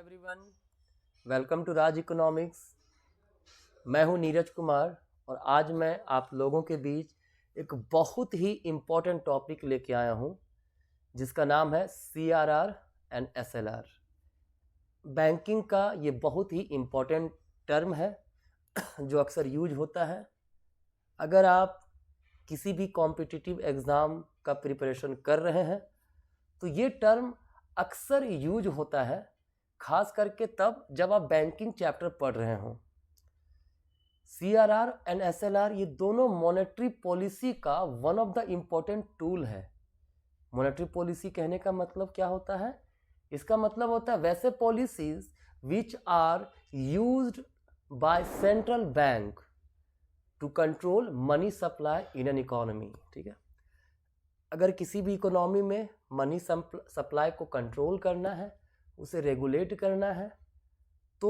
Everyone, welcome to Raj Economics. मैं हूं नीरज कुमार और आज मैं आप लोगों के बीच एक बहुत ही इम्पोर्टेंट टॉपिक लेके आया हूं जिसका नाम है CRR एंड SLR। बैंकिंग का ये बहुत ही इम्पोर्टेंट टर्म है जो अक्सर यूज होता है। अगर आप किसी भी कॉम्पिटिटिव एग्ज़ाम का प्रिपरेशन कर रहे हैं तो ये टर्म अक्सर यूज होता है, खास करके तब जब आप बैंकिंग चैप्टर पढ़ रहे हों। CRR एंड SLR ये दोनों मॉनेटरी पॉलिसी का one of the important tool है। मॉनेटरी पॉलिसी कहने का मतलब क्या होता है? इसका मतलब होता है वैसे policies which are used by central bank to control money supply in an economy. ठीक है, अगर किसी भी इकोनॉमी में मनी सप्लाई को कंट्रोल करना है, उसे रेगुलेट करना है, तो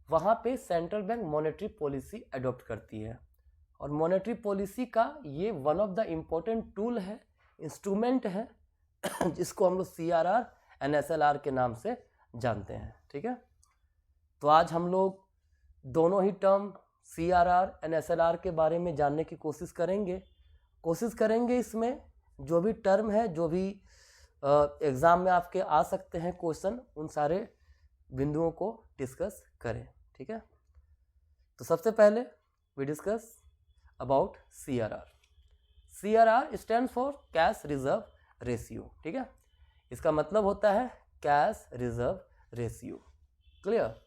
वहाँ पे central bank monetary policy adopt करती है। और मॉनेटरी पॉलिसी का ये one of the important tool है, इंस्ट्रूमेंट है जिसको हम लोग CRR एंड SLR के नाम से जानते हैं। ठीक है, तो आज हम लोग दोनों ही टर्म CRR एंड SLR के बारे में जानने की कोशिश करेंगे। इसमें जो भी टर्म है, जो भी एग्ज़ाम में आपके आ सकते हैं क्वेश्चन, उन सारे बिंदुओं को डिस्कस करें। ठीक है, तो सबसे पहले we discuss about CRR। CRR stands for cash reserve ratio. ठीक है, इसका मतलब होता है कैश रिजर्व रेशियो। क्लियर?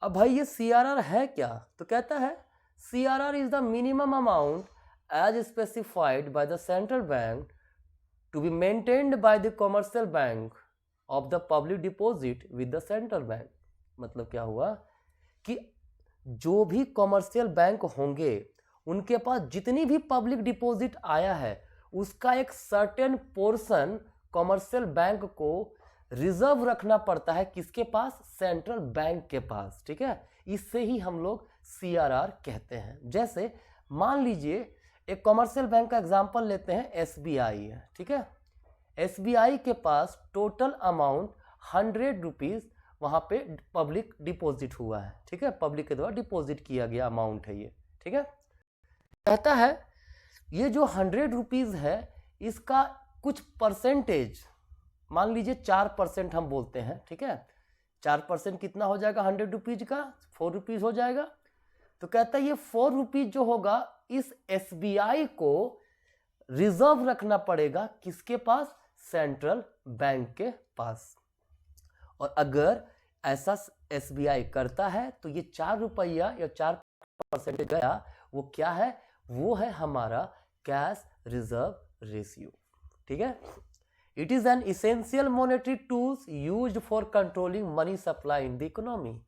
अब भाई ये CRR है क्या? तो कहता है CRR is the minimum amount as specified by the central bank to be maintained by the commercial bank of the public deposit with the central bank। मतलब क्या हुआ कि जो भी कॉमर्शियल बैंक होंगे उनके पास जितनी भी पब्लिक डिपॉजिट आया है उसका एक सर्टेन पोर्शन कॉमर्शियल बैंक को रिजर्व रखना पड़ता है। किसके पास? सेंट्रल बैंक के पास। ठीक है, इससे ही हम लोग CRR कहते हैं। जैसे मान लीजिए एक कॉमर्शियल बैंक का एग्जांपल लेते हैं, SBI है। ठीक है, SBI के पास टोटल अमाउंट 100 रुपीज़ वहाँ पे पब्लिक डिपॉजिट हुआ है। ठीक है, पब्लिक के द्वारा डिपॉजिट किया गया अमाउंट है ये। ठीक है, कहता है ये जो 100 रुपीज़ है इसका कुछ परसेंटेज, मान लीजिए 4% हम बोलते हैं। ठीक है, 4% कितना हो जाएगा 100 रुपीज़ का? 4 रुपीज़ हो जाएगा। तो कहता है ये 4 रुपीज़ जो होगा इस SBI को रिजर्व रखना पड़ेगा। किसके पास? सेंट्रल बैंक के पास। और अगर ऐसा SBI करता है तो ये 4 रुपया या 4% गया, वो क्या है? वो है हमारा कैश रिजर्व रेशियो। ठीक है, it is an essential monetary tools used for controlling money supply in the economy.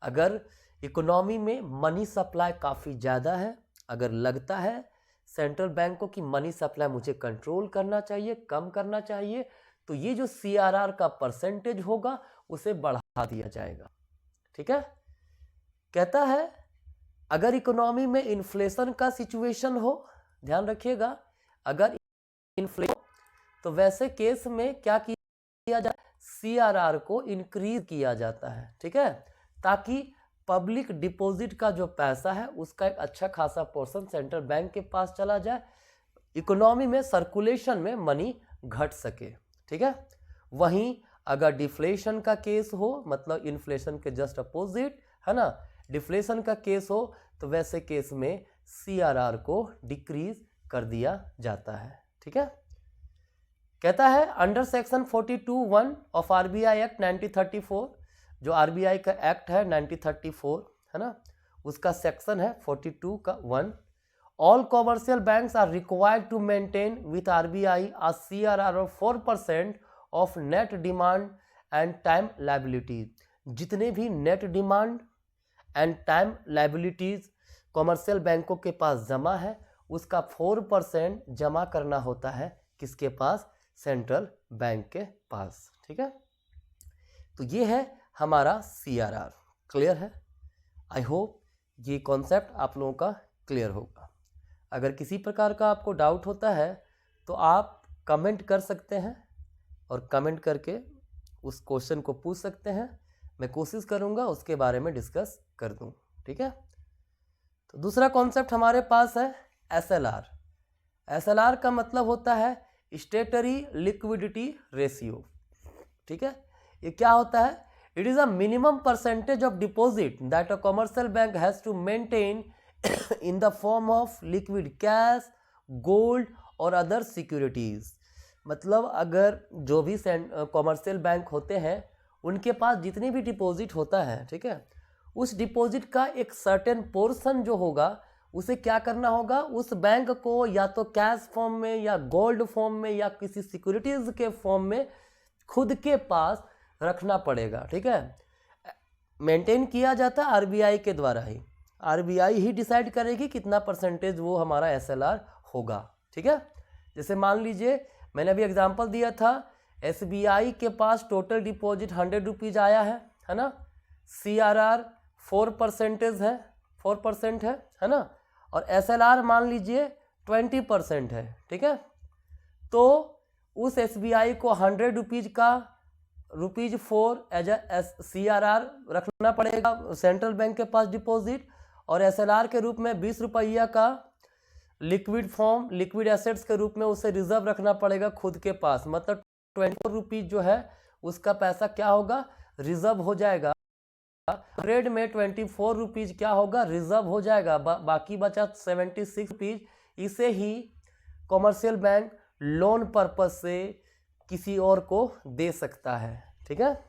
अगर इकोनॉमी में मनी सप्लाई काफ़ी ज़्यादा है, अगर लगता है सेंट्रल बैंक को कि मनी सप्लाई मुझे कंट्रोल करना चाहिए, कम करना चाहिए, तो ये जो CRR का परसेंटेज होगा उसे बढ़ा दिया जाएगा। ठीक है, कहता है अगर इकोनॉमी में इन्फ्लेशन का सिचुएशन हो, ध्यान रखिएगा, अगर इन्फ्लेशन तो वैसे केस में क्या किया जाए? CRR को इंक्रीज किया जाता है। ठीक है, ताकि पब्लिक डिपॉजिट का जो पैसा है उसका एक अच्छा खासा पोर्शन सेंट्रल बैंक के पास चला जाए, इकोनॉमी में सर्कुलेशन में मनी घट सके। ठीक है, वहीं अगर डिफ्लेशन का केस हो, मतलब इन्फ्लेशन के जस्ट अपोजिट है ना, डिफ्लेशन का केस हो, तो वैसे केस में CRR को डिक्रीज कर दिया जाता है। ठीक है, कहता है under section 42(1) of RBI act 1934, जो RBI का एक्ट है 1934 है ना, उसका सेक्शन है 42 का 1, all commercial banks are required to maintain with RBI a CRR of 4% of net demand and time liabilities. जितने भी net demand and time liabilities commercial बैंकों के पास जमा है उसका 4% जमा करना होता है। किसके पास? सेंट्रल बैंक के पास। ठीक है, तो ये है हमारा CRR। क्लियर है? आई होप ये कॉन्सेप्ट आप लोगों का क्लियर होगा। अगर किसी प्रकार का आपको डाउट होता है तो आप कमेंट कर सकते हैं और कमेंट करके उस क्वेश्चन को पूछ सकते हैं। मैं कोशिश करूँगा उसके बारे में डिस्कस कर दूँ, ठीक है। तो दूसरा कॉन्सेप्ट हमारे पास है SLR। SLR का मतलब होता है स्टेटरी लिक्विडिटी रेशियो, ठीक है। ये क्या होता है? It is a minimum percentage of deposit that a commercial bank has to maintain in the form of liquid cash, gold और अदर सिक्योरिटीज़। मतलब अगर जो भी कमर्शियल बैंक होते हैं उनके पास जितनी भी डिपॉजिट होता है, ठीक है, उस डिपॉजिट का एक सर्टेन पोर्शन जो होगा उसे क्या करना होगा, उस बैंक को या तो कैश फॉर्म में या गोल्ड फॉर्म में या किसी सिक्योरिटीज के फॉर्म में खुद के पास रखना पड़ेगा, ठीक है। मेंटेन किया जाता है आरबीआई के द्वारा ही। आरबीआई ही डिसाइड करेगी कितना परसेंटेज वो हमारा एसएलआर होगा, ठीक है। जैसे मान लीजिए मैंने अभी एग्जांपल दिया था, एसबीआई के पास टोटल डिपॉजिट 100 रुपीज़ आया है ना। सीआरआर 4% है, 4% है ना। और एसएलआर मान लीजिए 20% है, ठीक है। तो उस एसबीआई को 100 रुपीज़ का ₹4 एज ए सीआरआर रखना पड़ेगा सेंट्रल बैंक के पास डिपॉजिट, और एसएलआर के रूप में 20 रुपया का लिक्विड फॉर्म, लिक्विड एसेट्स के रूप में उसे रिजर्व रखना पड़ेगा खुद के पास। मतलब 24 रुपीज़ जो है उसका पैसा क्या होगा, रिजर्व हो जाएगा। 100 में 24 रुपीज़ क्या होगा, रिजर्व हो जाएगा। बाकी बचा 76 रुपीज़। इसे ही कॉमर्शियल बैंक लोन पर्पस से किसी और को दे सकता है, ठीक है।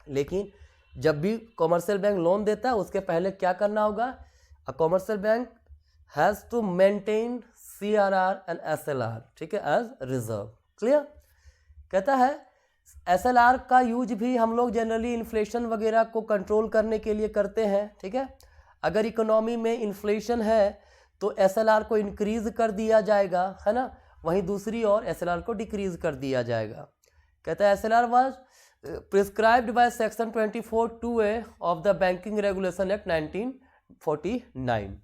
लेकिन जब भी कॉमर्शियल बैंक लोन देता है उसके पहले क्या करना होगा, a commercial bank has to maintain CRR and SLR, ठीक है, एज रिजर्व। क्लियर। कहता है एसएलआर का यूज भी हम लोग जनरली इन्फ्लेशन वगैरह को कंट्रोल करने के लिए करते हैं, ठीक है। अगर इकोनॉमी में इन्फ्लेशन है तो एसएलआर को इंक्रीज कर दिया जाएगा, है ना। वहीं दूसरी ओर एसएलआर को डिक्रीज कर दिया जाएगा। कहता है SLR was prescribed by section 24(2)A of the banking regulation act 1949।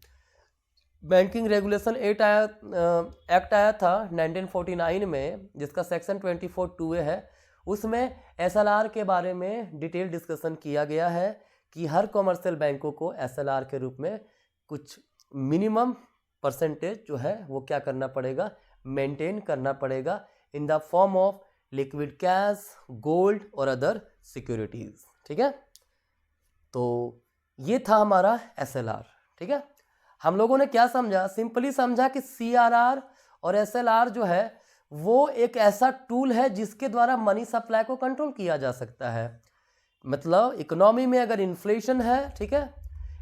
Banking regulation act आया था 1949 में, जिसका सेक्शन 24(2)A है। उसमें एसएलआर के बारे में डिटेल डिस्कशन किया गया है कि हर कॉमर्शियल बैंकों को एसएलआर के रूप में कुछ मिनिमम परसेंटेज जो है वो क्या करना पड़ेगा, मेंटेन करना पड़ेगा इन the form of liquid cash, gold और अदर सिक्योरिटीज, ठीक है। तो ये था हमारा एसएलआर, ठीक है। हम लोगों ने क्या समझा, सिंपली समझा कि सीआरआर और एसएलआर जो है वो एक ऐसा टूल है जिसके द्वारा मनी सप्लाई को कंट्रोल किया जा सकता है। मतलब इकोनॉमी में अगर इन्फ्लेशन है, ठीक है,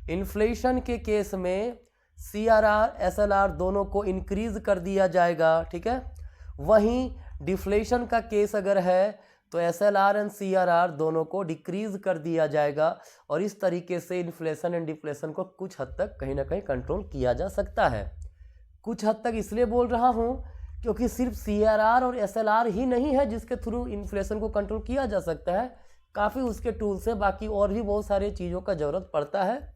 इन्फ्लेशन के केस में सीआरआर एसएलआर दोनों को इंक्रीज कर दिया जाएगा, ठीक है। वहीं डिफ्लेशन का केस अगर है तो एसएलआर एंड सीआरआर दोनों को डिक्रीज कर दिया जाएगा, और इस तरीके से इन्फ्लेशन एंड डिफ्लेशन को कुछ हद तक कहीं ना कहीं कंट्रोल किया जा सकता है। कुछ हद तक इसलिए बोल रहा हूँ क्योंकि सिर्फ सीआरआर और एसएलआर ही नहीं है जिसके थ्रू इन्फ्लेशन को कंट्रोल किया जा सकता है, काफ़ी उसके टूल्स हैं, बाकी और भी बहुत सारी चीज़ों का ज़रूरत पड़ता है।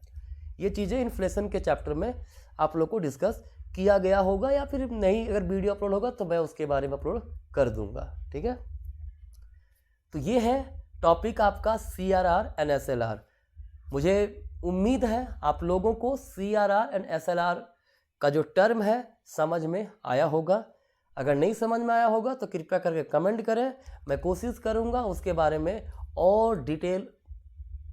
ये चीज़ें इन्फ्लेशन के चैप्टर में आप लोग को डिस्कस किया गया होगा, या फिर नहीं अगर वीडियो अपलोड होगा तो मैं उसके बारे में अपलोड कर दूंगा, ठीक है। तो ये है टॉपिक आपका सीआरआर एंड एसएलआर। मुझे उम्मीद है आप लोगों को सीआरआर एंड एसएलआर का जो टर्म है समझ में आया होगा। अगर नहीं समझ में आया होगा तो कृपया करके कमेंट करें, मैं कोशिश करूंगा उसके बारे में और डिटेल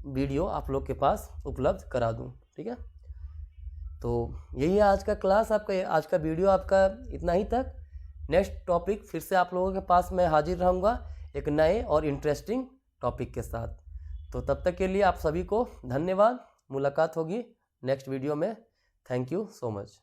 वीडियो आप लोग के पास उपलब्ध करा दूं, ठीक है। तो यही है आज का क्लास, आपका आज का वीडियो आपका इतना ही तक। नेक्स्ट टॉपिक फिर से आप लोगों के पास मैं हाजिर रहूँगा एक नए और इंटरेस्टिंग टॉपिक के साथ। तो तब तक के लिए आप सभी को धन्यवाद। मुलाकात होगी नेक्स्ट वीडियो में। Thank you so much.